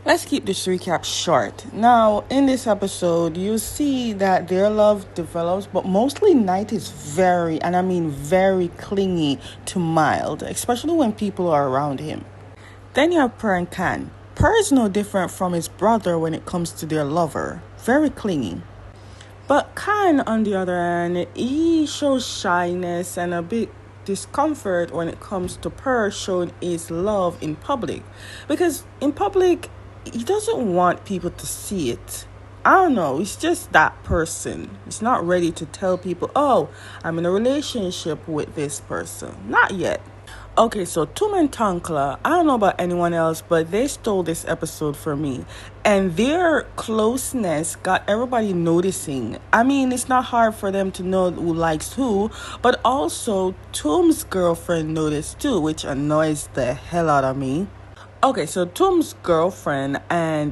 Let's keep this recap short. Now, in this episode, you see that their love develops, but mostly Knight is very, and I mean very clingy to Mild, especially when people are around him. Then you have Per and Kan. Per is no different from his brother when it comes to their lover, very clingy. But Kan, on the other hand, he shows shyness and a bit discomfort when it comes to Per showing his love in public. Because in public, he doesn't want people to see it. I don't know, he's just that person. He's not ready to tell people, oh, I'm in a relationship with this person. Not yet. Okay, so Tum and Tankla, I don't know about anyone else, but they stole this episode for me. And their closeness got everybody noticing. I mean, it's not hard for them to know who likes who, but also Tum's girlfriend noticed too, which annoys the hell out of me. Okay, so Tum's girlfriend and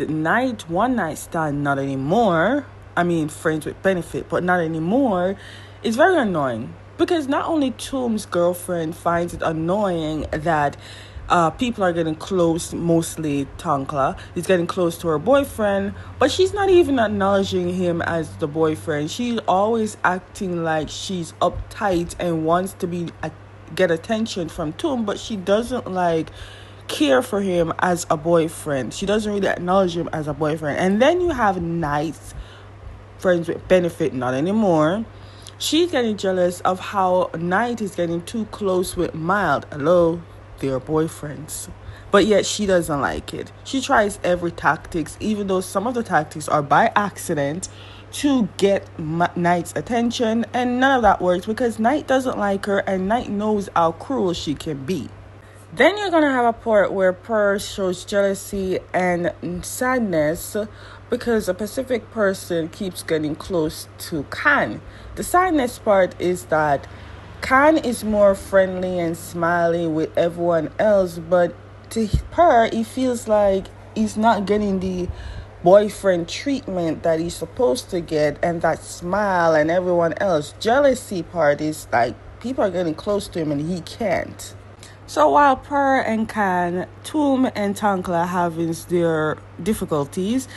one night stand, not anymore. I mean, friends with benefit, but not anymore. It's very annoying. Because not only Tum's girlfriend finds it annoying that people are getting close, mostly Tankla is getting close to her boyfriend, but she's not even acknowledging him as the boyfriend. She's always acting like she's uptight and wants to get attention from Tum, but she doesn't care for him as a boyfriend. She doesn't really acknowledge him as a boyfriend. And then you have Knight's friends with benefit, not anymore. She's getting jealous of how Knight is getting too close with Mild. Hello, they're boyfriends. But yet she doesn't like it. She tries every tactics, even though some of the tactics are by accident, to get Knight's attention. And none of that works because Knight doesn't like her and Knight knows how cruel she can be. Then you're going to have a part where Per shows jealousy and sadness because a specific person keeps getting close to Kan. The sadness part is that Kan is more friendly and smiley with everyone else, but to Per, he feels like he's not getting the boyfriend treatment that he's supposed to get, and that smile and everyone else. Jealousy part is like people are getting close to him and he can't. So while Per and Kan, Tum and Tankla having their difficulties,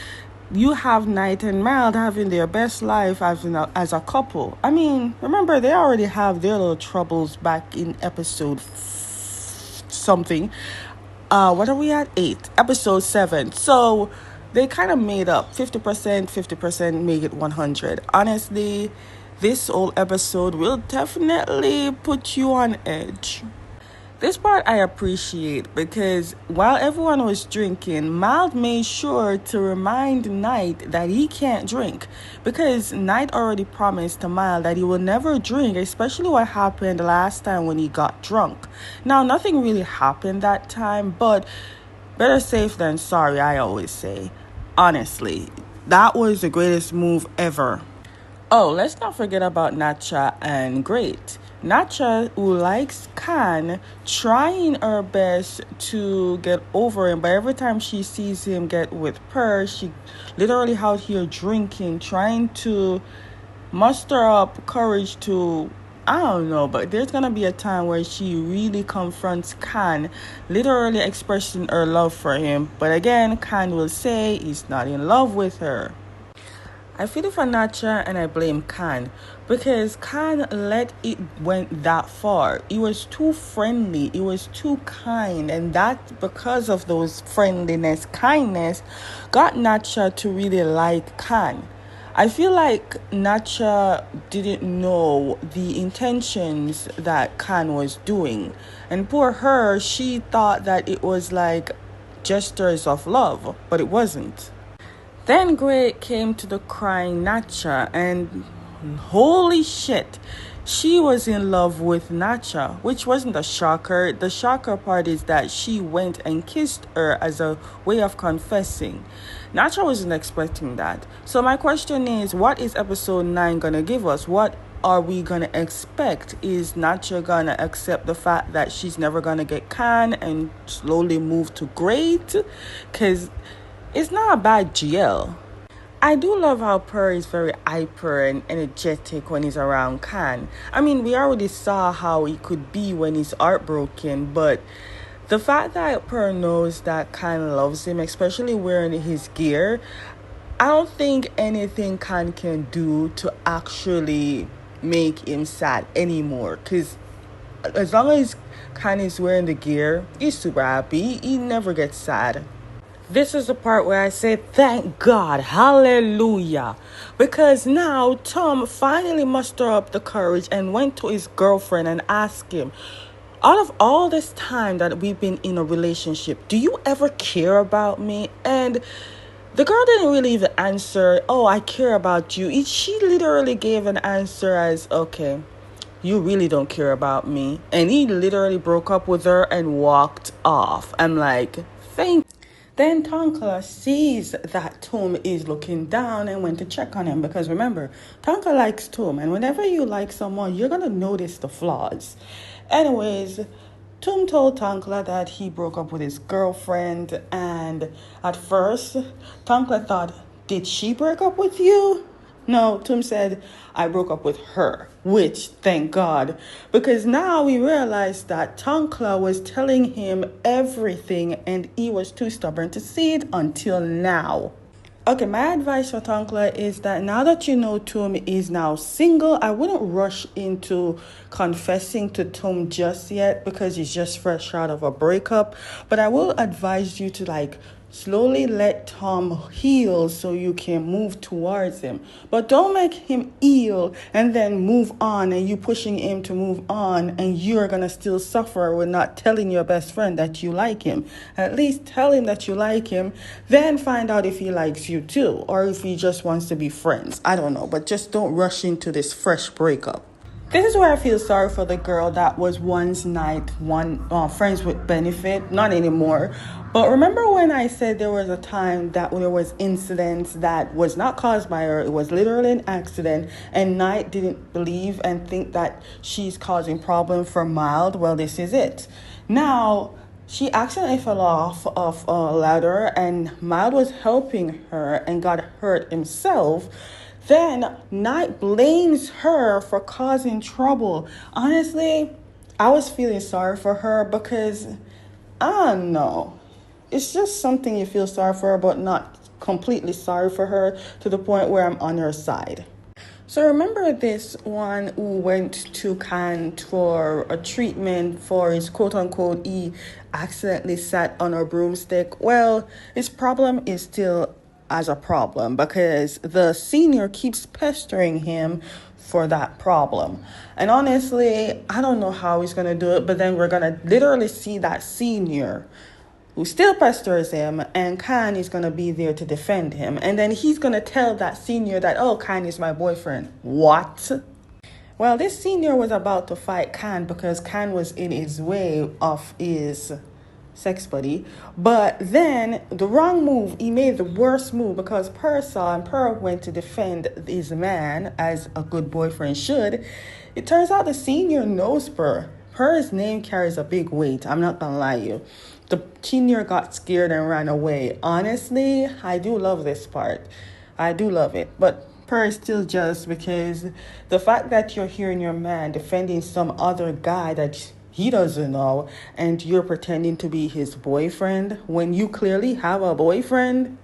you have Knight and Mild having their best life as a couple. I mean, remember, they already have their little troubles back in episode something. What are we at? 8. Episode 7. So they kind of made up 50%, make it 100. Honestly, this whole episode will definitely put you on edge. This part I appreciate because while everyone was drinking, Mild made sure to remind Knight that he can't drink because Knight already promised to Mild that he will never drink, especially what happened last time when he got drunk. Now, nothing really happened that time, but better safe than sorry, I always say. Honestly, that was the greatest move ever. Oh, let's not forget about Natcha and Great. Natcha, who likes Kan, trying her best to get over him, but every time she sees him get with Per, she literally out here drinking, trying to muster up courage to, I don't know, but there's gonna be a time where she really confronts Kan, literally expressing her love for him. But again, Kan will say he's not in love with her. I feel it for Natcha and I blame Kan because Kan let it went that far. He was too friendly. He was too kind. And that, because of those friendliness, kindness, got Natcha to really like Kan. I feel like Natcha didn't know the intentions that Kan was doing. And poor her, she thought that it was like gestures of love, but it wasn't. Then Great came to the crying Natcha and holy shit, she was in love with Natcha, which wasn't a shocker. The shocker part is that she went and kissed her as a way of confessing. Natcha wasn't expecting that. So my question is, what is episode 9 gonna give us? What are we gonna expect? Is Natcha gonna accept the fact that she's never gonna get Kan and slowly move to Great? Because it's not a bad GL. I do love how Per is very hyper and energetic when he's around Kan. I mean, we already saw how he could be when he's heartbroken, but The fact that Per knows that Khan loves him, especially wearing his gear, I don't think anything Khan can do to actually make him sad anymore. Because as long as Khan is wearing the gear, he's super happy. He never gets sad. This is the part where I say, thank God, hallelujah. Because now Tom finally mustered up the courage and went to his girlfriend and asked him, out of all this time that we've been in a relationship, do you ever care about me? And the girl didn't really even answer, oh, I care about you. She literally gave an answer as, okay, you really don't care about me. And he literally broke up with her and walked off. I'm like, thank you. Then Tonka sees that Tom is looking down and went to check on him. Because remember, Tonka likes Tom. And whenever you like someone, you're going to notice the flaws. Anyways, Tom told Tankla that he broke up with his girlfriend. And at first, Tankla thought, did she break up with you? No, Tom said, I broke up with her, which, thank God, because now we realize that Tankla was telling him everything and he was too stubborn to see it until now. Okay, my advice for Tankla is that now that you know Tom is now single, I wouldn't rush into confessing to Tom just yet because he's just fresh out of a breakup. But I will advise you to slowly let Tom heal so you can move towards him. But don't make him heal and then move on and you pushing him to move on and you're going to still suffer with not telling your best friend that you like him. At least tell him that you like him, then find out if he likes you too or if he just wants to be friends. I don't know, but just don't rush into this fresh breakup. This is where I feel sorry for the girl that was once friends with Benefit, not anymore. But remember when I said there was a time that there was incidents that was not caused by her, it was literally an accident, and Knight didn't believe and think that she's causing problem for Mild? Well, this is it. Now, she accidentally fell off of a ladder and Mild was helping her and got hurt himself. Then Knight blames her for causing trouble. Honestly, I was feeling sorry for her because, I don't know. It's just something you feel sorry for her, but not completely sorry for her to the point where I'm on her side. So remember this one who went to Khan for a treatment for his quote-unquote, he accidentally sat on a broomstick. Well, his problem is still as a problem because the senior keeps pestering him for that problem. And honestly, I don't know how he's going to do it, but then we're going to literally see that senior who still pesters him, and Khan is going to be there to defend him. And then he's going to tell that senior that, oh, Khan is my boyfriend. What? Well, this senior was about to fight Khan because Khan was in his way of his sex buddy, but then the wrong move, he made the worst move because Per saw and Per went to defend his man as a good boyfriend should. It turns out the senior knows Per. Per's name carries a big weight, I'm not gonna lie to you. The senior got scared and ran away. Honestly, I do love this part. I do love it, but Per is still jealous because the fact that you're hearing your man defending some other guy that he doesn't know, and you're pretending to be his boyfriend when you clearly have a boyfriend.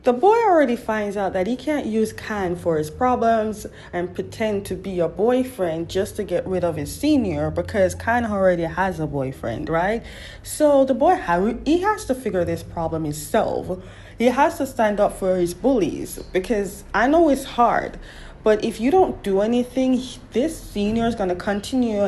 The boy already finds out that he can't use Khan for his problems and pretend to be a boyfriend just to get rid of his senior because Khan already has a boyfriend, right? So the boy, he has to figure this problem himself. He has to stand up for his bullies because I know it's hard. But if you don't do anything, this senior is going to continue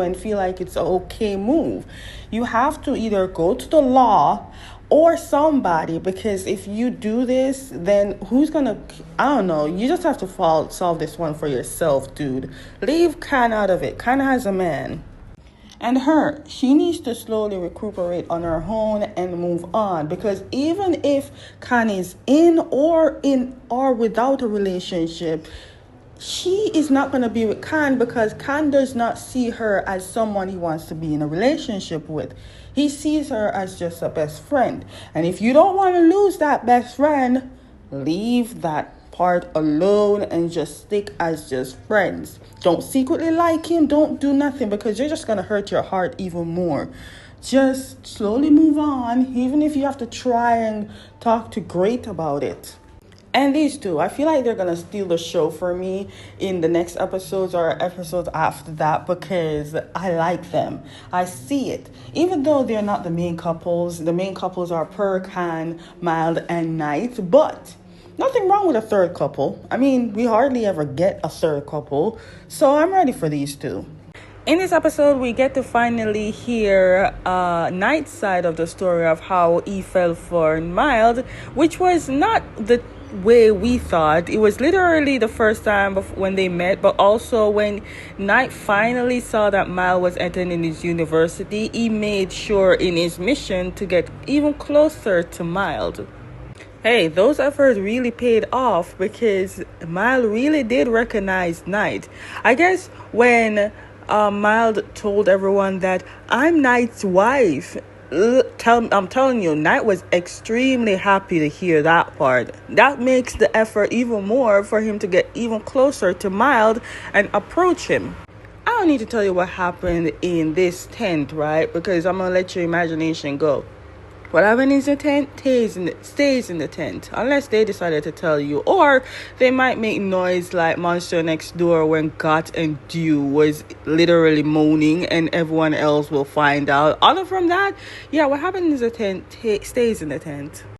and feel like it's an okay move. You have to either go to the law or somebody, because if you do this, then who's going to, I don't know, you just have to solve this one for yourself, dude. Leave Khan out of it. Khan has a man. And she needs to slowly recuperate on her own and move on, because even if Khan is in or without a relationship, she is not going to be with Khan because Khan does not see her as someone he wants to be in a relationship with. He sees her as just a best friend. And if you don't want to lose that best friend, leave that part alone and just stick as just friends. Don't secretly like him. Don't do nothing because you're just going to hurt your heart even more. just slowly move on, even if you have to try and talk to Great about it. And these two, I feel like they're gonna steal the show for me in the next episodes or episodes after that because I like them. I see it. Even though they're not the main couples are Pearl, Mild, and Night, but nothing wrong with a third couple. I mean, we hardly ever get a third couple, so I'm ready for these two. In this episode, we get to finally hear Night's side of the story of how he fell for Mild, which was not the way we thought. It was literally the first time when they met, but also when Night finally saw that Mild was entering in his university, he made sure in his mission to get even closer to Mild. Hey, those efforts really paid off because Mild really did recognize Night. I guess when Mild told everyone that I'm Knight's wife, I'm telling you, Knight was extremely happy to hear that part. That makes the effort even more for him to get even closer to Mild and approach him. I don't need to tell you what happened in this tent, right? Because I'm going to let your imagination go. What happened in the tent stays in the tent, unless they decided to tell you. Or they might make noise like Monster Next Door when Got and Dew was literally moaning and everyone else will find out. Other from that, yeah, what happened in the tent stays in the tent.